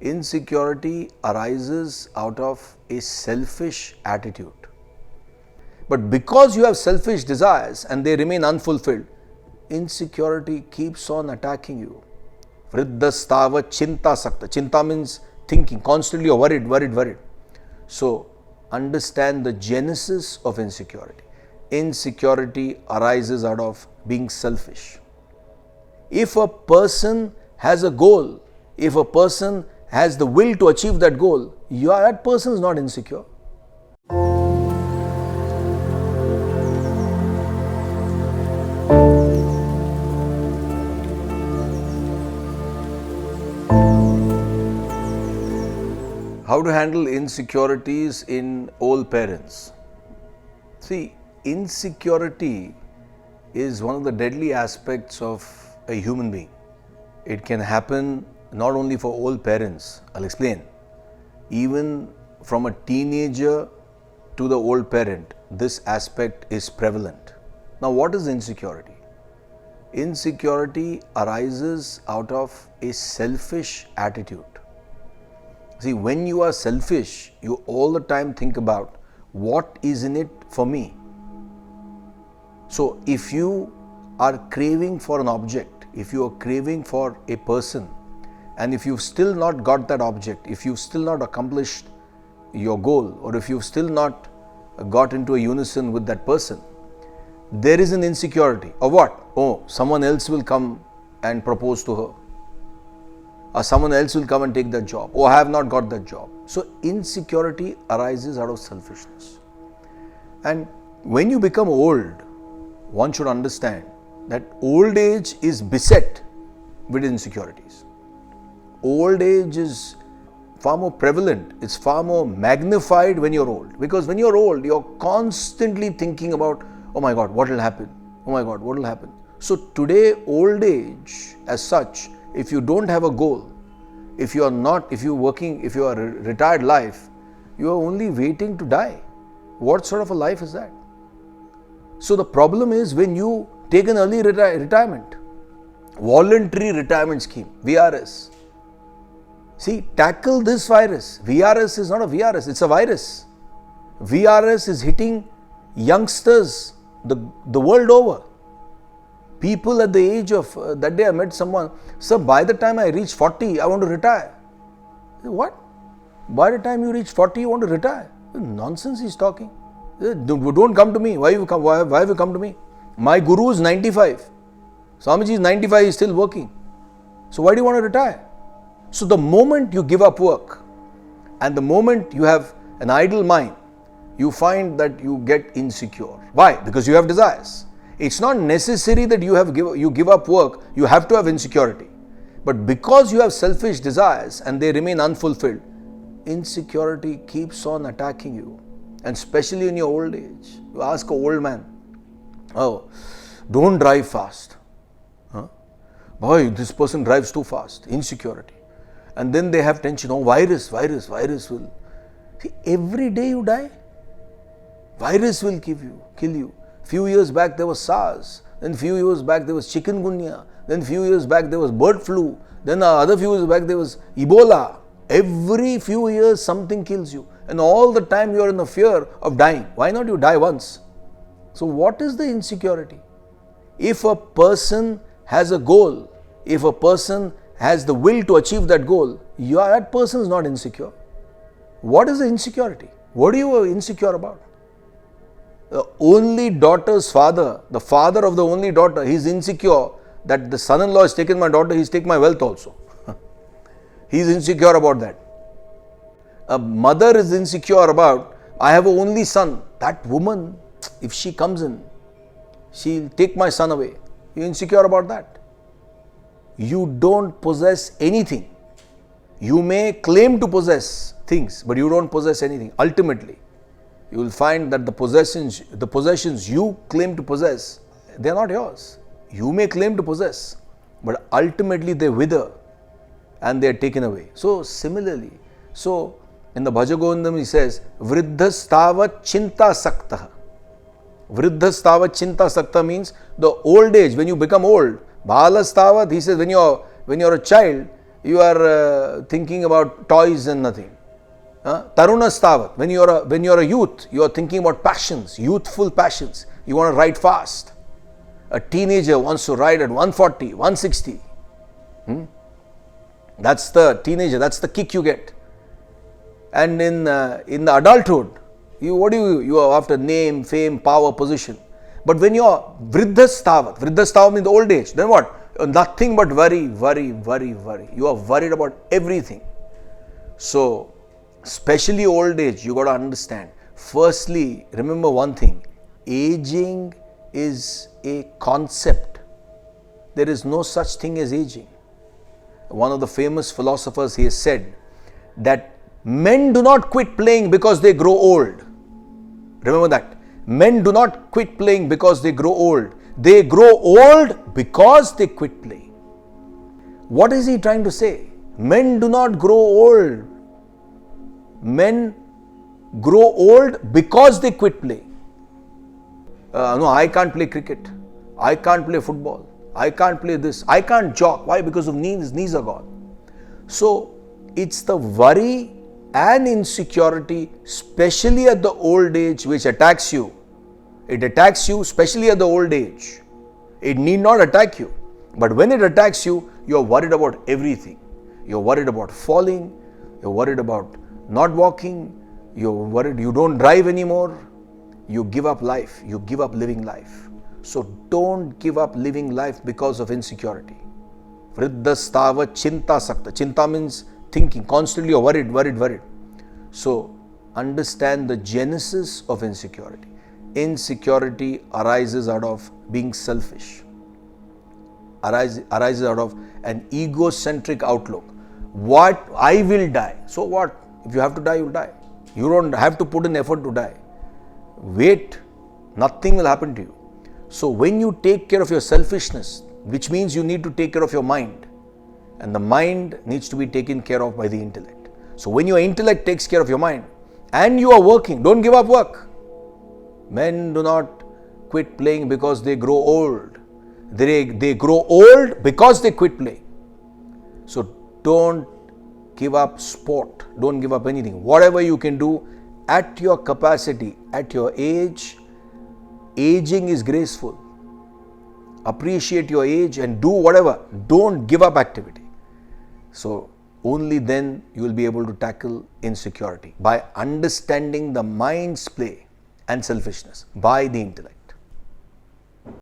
Insecurity arises out of a selfish attitude. But because you have selfish desires and they remain unfulfilled, insecurity keeps on attacking you. Vriddhastava chinta sakta. Chinta means thinking, constantly you're worried. So, understand the genesis of insecurity. Insecurity arises out of being selfish. If a person has a goal, if a person has the will to achieve that goal, that person is not insecure. How to handle insecurities in old parents? See, insecurity is one of the deadly aspects of a human being. It can happen not only for old parents, I'll explain. Even from a teenager to the old parent, this aspect is prevalent. Now, what is insecurity? Insecurity arises out of a selfish attitude. See, when you are selfish, you all the time think about what is in it for me. So, if you are craving for an object, if you are craving for a person, and if you've still not got that object, if you've still not accomplished your goal, or if you've still not got into a unison with that person, there is an insecurity. Or what? Oh, someone else will come and propose to her. Or someone else will come and take that job. Oh, I have not got that job. So, insecurity arises out of selfishness. And when you become old, one should understand that old age is beset with insecurities. Old age is far more prevalent, it's far more magnified when you're old. Because when you're old, you're constantly thinking about, oh my God, what will happen? Oh my God, what will happen? So today, old age as such, if you don't have a goal, if you are a retired life, you are only waiting to die. What sort of a life is that? So the problem is when you take an early retirement, voluntary retirement scheme, VRS. See, tackle this virus. VRS is not a VRS, it's a virus. VRS is hitting youngsters the world over. People at the age of, that day I met someone, sir, by the time I reach 40, I want to retire. What? By the time you reach 40, you want to retire? Nonsense he's talking. Don't come to me. Why have you come to me? My guru is 95. Swamiji is 95, he's still working. So why do you want to retire? So the moment you give up work and the moment you have an idle mind, you find that you get insecure. Why? Because you have desires. It's not necessary that you give up work, you have to have insecurity. But because you have selfish desires and they remain unfulfilled, insecurity keeps on attacking you. And especially in your old age. You ask an old man, oh, don't drive fast. Huh? Boy, this person drives too fast. Insecurity. And then they have tension. Oh, virus will. See, every day you die, virus will kill you. Few years back there was SARS. Then few years back there was chikungunya. Then few years back there was bird flu. Then other few years back there was Ebola. Every few years something kills you. And all the time you are in the fear of dying. Why not you die once? So what is the insecurity? If a person has a goal, if a person has the will to achieve that goal, that person is not insecure. What is the insecurity? What are you insecure about? The only daughter's father, the father of the only daughter, he is insecure that the son-in-law has taken my daughter, he's taken my wealth also. He is insecure about that. A mother is insecure about, I have an only son. That woman, if she comes in, she'll take my son away. You're insecure about that. You don't possess anything. You may claim to possess things, but you don't possess anything. Ultimately, you will find that the possessions you claim to possess, they are not yours. You may claim to possess, but ultimately they wither and they are taken away. So similarly, in the Bhajagovindam he says, Vriddhastava chinta sakta. Vriddhastava chinta sakta means the old age, when you become old. Balastavat, he says, when you're a child, You are thinking about toys and nothing. Tarunastavat, when you are a youth, you are thinking about passions, youthful passions. You want to ride fast. A teenager wants to ride at 140, 160. That's the teenager, that's the kick you get. And in the adulthood, you are after name, fame, power, position. But when you are vriddhastavat means the old age, then what? Nothing but worry. You are worried about everything. So, especially old age, you got to understand. Firstly, remember one thing, aging is a concept. There is no such thing as aging. One of the famous philosophers, he has said that men do not quit playing because they grow old. Remember that. Men do not quit playing because they grow old. They grow old because they quit playing. What is he trying to say? Men do not grow old. Men grow old because they quit playing. No, I can't play cricket. I can't play football. I can't play this. I can't jog. Why? Because of knees. Knees are gone. So, it's the worry and insecurity, especially at the old age, which attacks you. It attacks you, especially at the old age. It need not attack you. But when it attacks you, you are worried about everything. You are worried about falling. You are worried about not walking. You are worried you don't drive anymore. You give up life. You give up living life. So don't give up living life because of insecurity. Vriddhastava chinta sakta. Chinta means thinking. Constantly you're worried. So understand the genesis of insecurity. Insecurity arises out of being selfish. Arises out of an egocentric outlook. What? I will die. So what? If you have to die, you'll die. You don't have to put in effort to die. Wait. Nothing will happen to you. So when you take care of your selfishness, which means you need to take care of your mind, and the mind needs to be taken care of by the intellect. So when your intellect takes care of your mind and you are working, don't give up work. Men do not quit playing because they grow old. They grow old because they quit playing. So don't give up sport. Don't give up anything. Whatever you can do at your capacity, at your age. Aging is graceful. Appreciate your age and do whatever. Don't give up activity. So only then you will be able to tackle insecurity by understanding the mind's play and selfishness by the intellect.